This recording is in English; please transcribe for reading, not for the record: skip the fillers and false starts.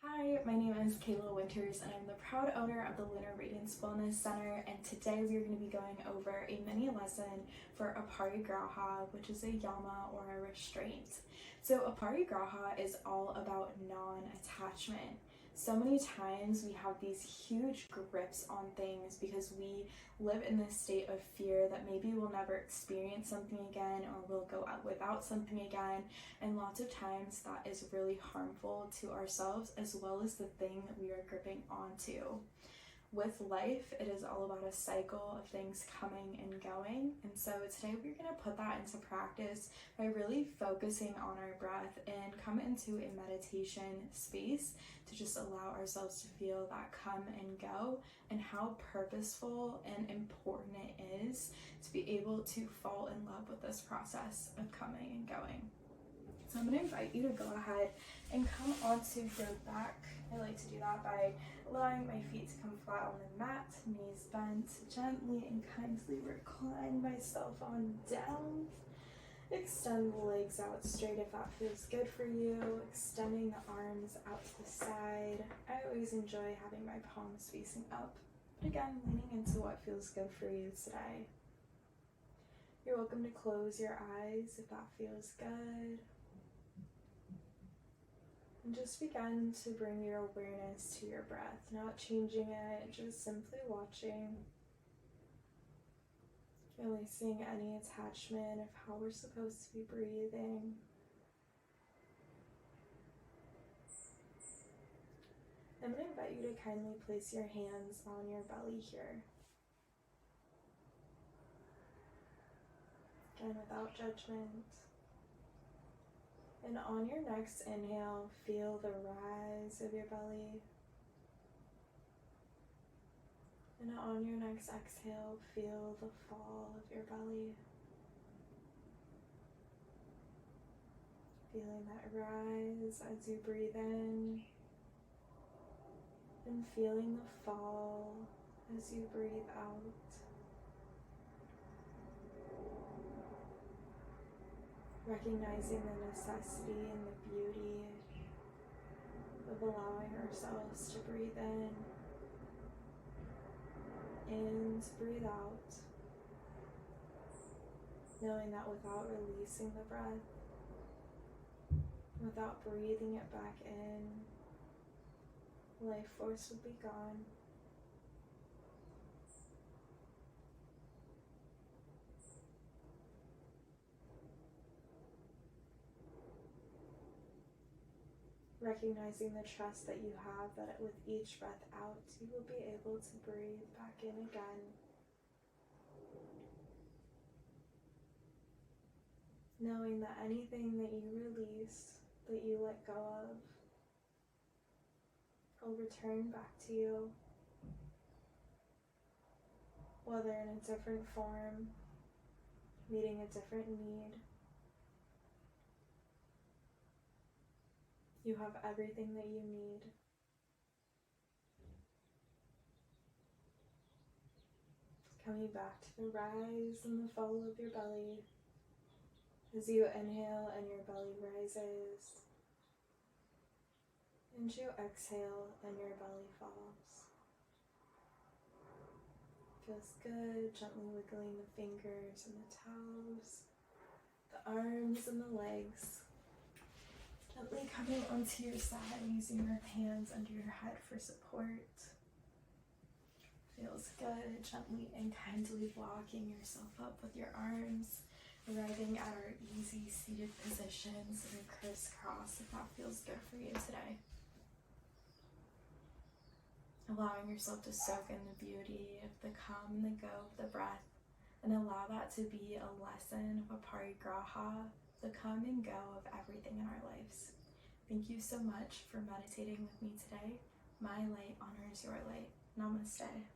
Hi, my name is Kayla Winters and I'm the proud owner of the Lunar Radiance Wellness Center, and today we are going to be going over a mini lesson for Aparigraha, which is a yama or a restraint. So Aparigraha is all about non-attachment. So many times we have these huge grips on things because we live in this state of fear that maybe we'll never experience something again or we'll go out without something again, and lots of times that is really harmful to ourselves as well as the thing that we are gripping onto. With life, it is all about a cycle of things coming and going, and so today we're going to put that into practice by really focusing on our breath and come into a meditation space to just allow ourselves to feel that come and go and how purposeful and important it is to be able to fall in love with this process of coming and going. So I'm going to invite you to go ahead and come onto your back. I like to do that by allowing my feet to come flat on the mat, knees bent, gently and kindly recline myself on down. Extend the legs out straight if that feels good for you. Extending the arms out to the side. I always enjoy having my palms facing up. But again, leaning into what feels good for you today. You're welcome to close your eyes if that feels good. And just begin to bring your awareness to your breath, not changing it, just simply watching. Releasing any attachment of how we're supposed to be breathing. I'm going to invite you to kindly place your hands on your belly here. Again, without judgment. And on your next inhale, feel the rise of your belly. And on your next exhale, feel the fall of your belly. Feeling that rise as you breathe in. And feeling the fall as you breathe out. Recognizing the necessity and the beauty of allowing ourselves to breathe in and breathe out, knowing that without releasing the breath, without breathing it back in, life force would be gone. Recognizing the trust that you have that with each breath out, you will be able to breathe back in again. Knowing that anything that you release, that you let go of, will return back to you, whether in a different form, meeting a different need. You have everything that you need. Coming back to the rise and the fall of your belly. As you inhale and your belly rises, and you exhale and your belly falls. Feels good, gently wiggling the fingers and the toes, the arms and the legs. Gently coming onto your side, using your hands under your head for support. Feels good, gently and kindly blocking yourself up with your arms, arriving at our easy seated positions in a crisscross if that feels good for you today. Allowing yourself to soak in the beauty of the come and the go of the breath, and allow that to be a lesson of Aparigraha, the come and go of everything in our lives. Thank you so much for meditating with me today. My light honors your light. Namaste.